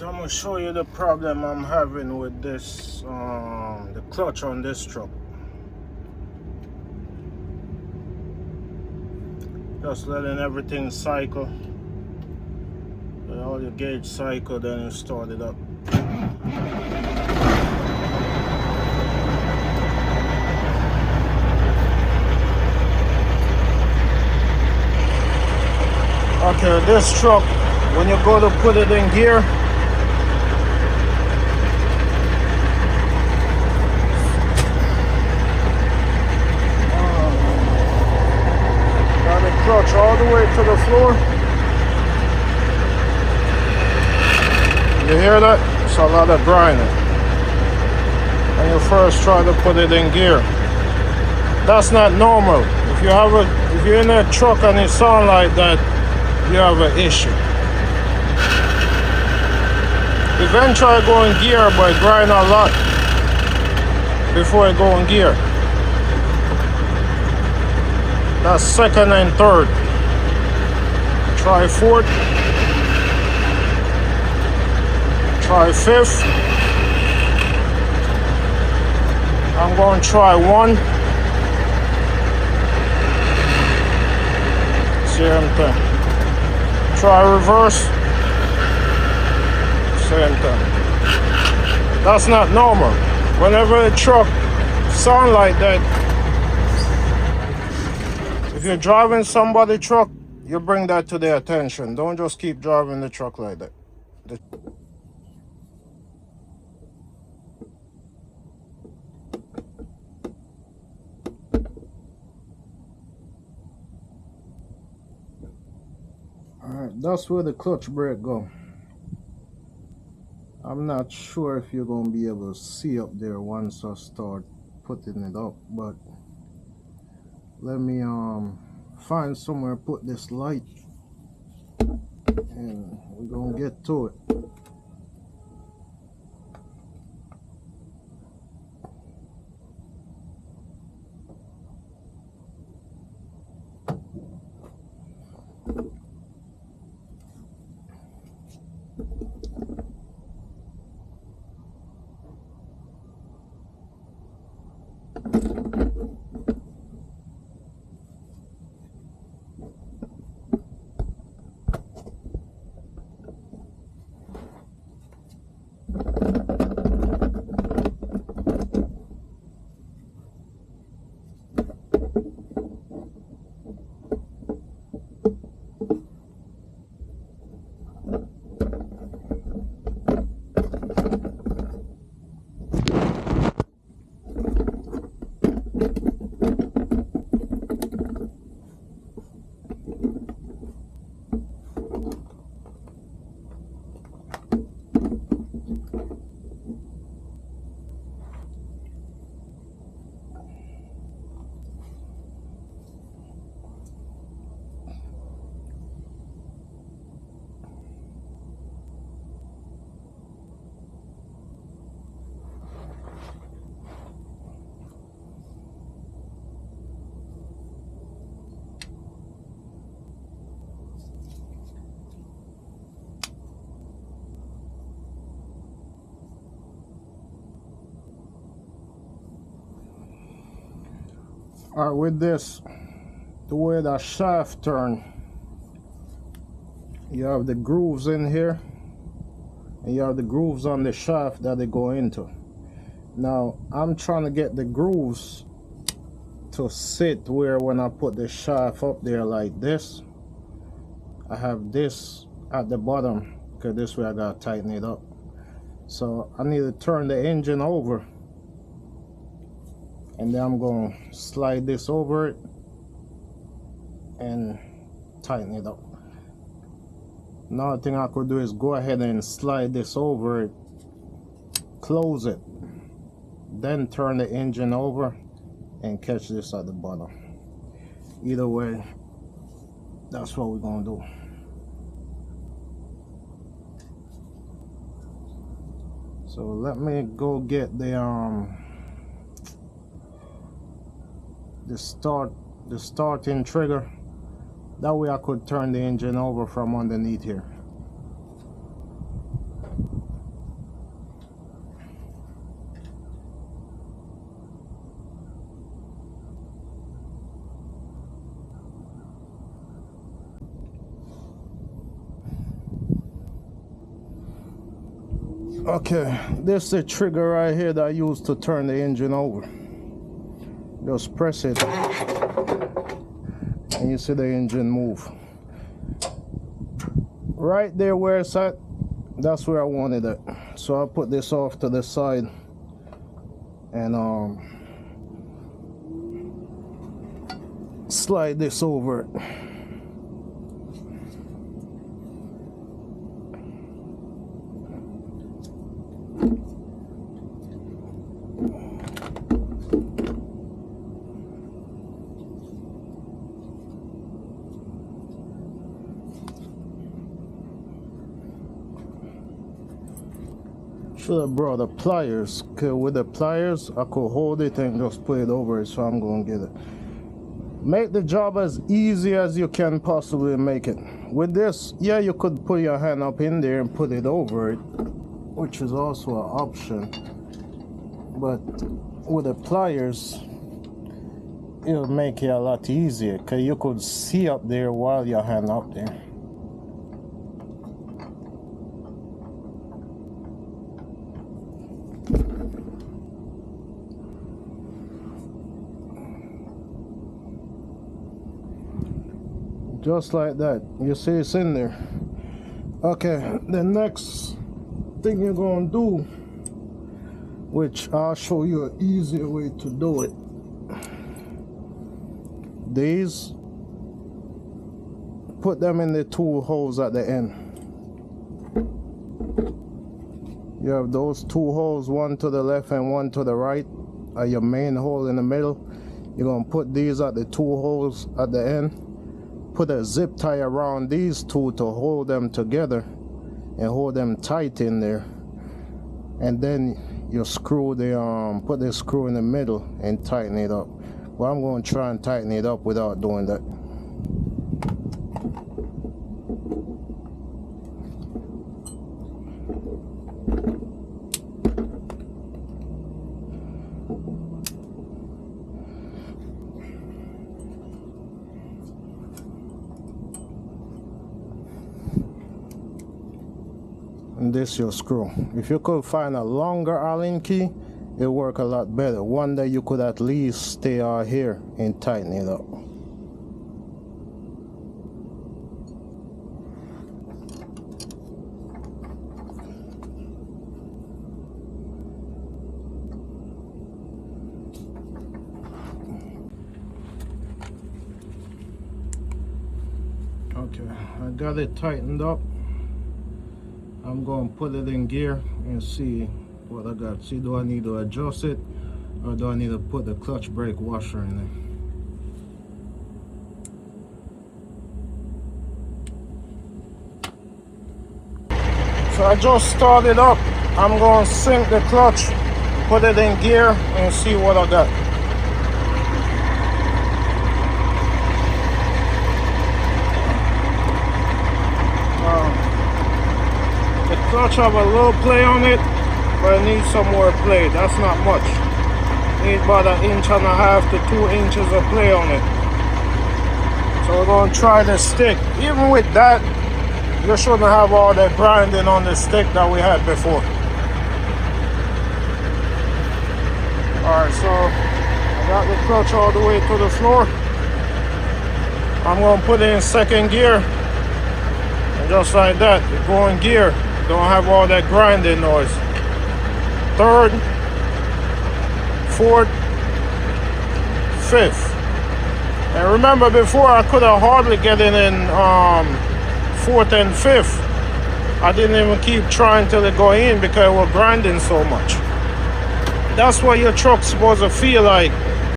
I'm gonna show you the problem I'm having with this, the clutch on this truck. Just letting everything cycle. Let all your gauge cycle, then you start it up. Okay, this truck, when you go to put it in gear, got the clutch all the way to the floor. You hear that? It's a lot of grinding. When you first try to put it in gear, that's not normal. If you're in a truck and it sounds like that, you have an issue. Eventually go in gear, but grind a lot before you go in gear. That's second and third. Try fourth. Try fifth. I'm going to try one. Same thing. Try reverse. Same thing. That's not normal. Whenever a truck sound like that, if you're driving somebody's truck, you bring that to their attention. Don't just keep driving the truck like that. Alright, that's where the clutch brake go. I'm not sure if you're going to be able to see up there once I start putting it up, but let me find somewhere to put this light and we're going to get to it. Alright, with this, the way that shaft turn, you have the grooves in here and you have the grooves on the shaft that they go into. Now I'm trying to get the grooves to sit where when I put the shaft up there like this, I have this at the bottom, because this way I gotta tighten it up. So I need to turn the engine over and then I'm going to slide this over it and tighten it up. Another thing I could do is go ahead and slide this over it, close it, then turn the engine over and catch this at the bottom. Either way, that's what we're going to do. So let me go get the starting trigger. That way I could turn the engine over from underneath here. Okay, this is the trigger right here that I use to turn the engine over. Just press it and you see the engine move. Right there where it's at, that's where I wanted it. So I'll put this off to the side and slide this over it. Should have brought the pliers, because with the pliers I could hold it and just put it over it, so I'm going to get it. Make the job as easy as you can possibly make it. With this, yeah, you could put your hand up in there and put it over it, which is also an option. But with the pliers, it'll make it a lot easier, because you could see up there while your hand up there. Just like that. You see it's in there. Okay, the next thing you're gonna do, which I'll show you an easier way to do it. These, put them in the two holes at the end. You have those two holes, one to the left and one to the right, are your main hole in the middle. You're gonna put these at the two holes at the end. Put a zip tie around these two to hold them together and hold them tight in there. And then you screw the put the screw in the middle and tighten it up. Well, I'm going to try and tighten it up without doing that. And this your screw. If you could find a longer Allen key, it'll work a lot better. One that you could at least stay out here and tighten it up. Okay, I got it tightened up. I'm going to put it in gear and see what I got. See, do I need to adjust it or do I need to put the clutch brake washer in there? So I just started up. I'm going to sync the clutch, put it in gear and see what I got. The clutch have a little play on it, but it needs some more play. That's not much. Need about 1.5 to 2 inches of play on it. So we're going to try the stick. Even with that, you shouldn't have all that grinding on the stick that we had before. Alright, so I got the clutch all the way to the floor. I'm going to put it in second gear. And just like that, you go in gear. Don't have all that grinding noise. Third, fourth, fifth. And remember before I could have hardly get it in fourth and fifth. I didn't even keep trying till it go in because it was grinding so much. That's what your truck's supposed to feel like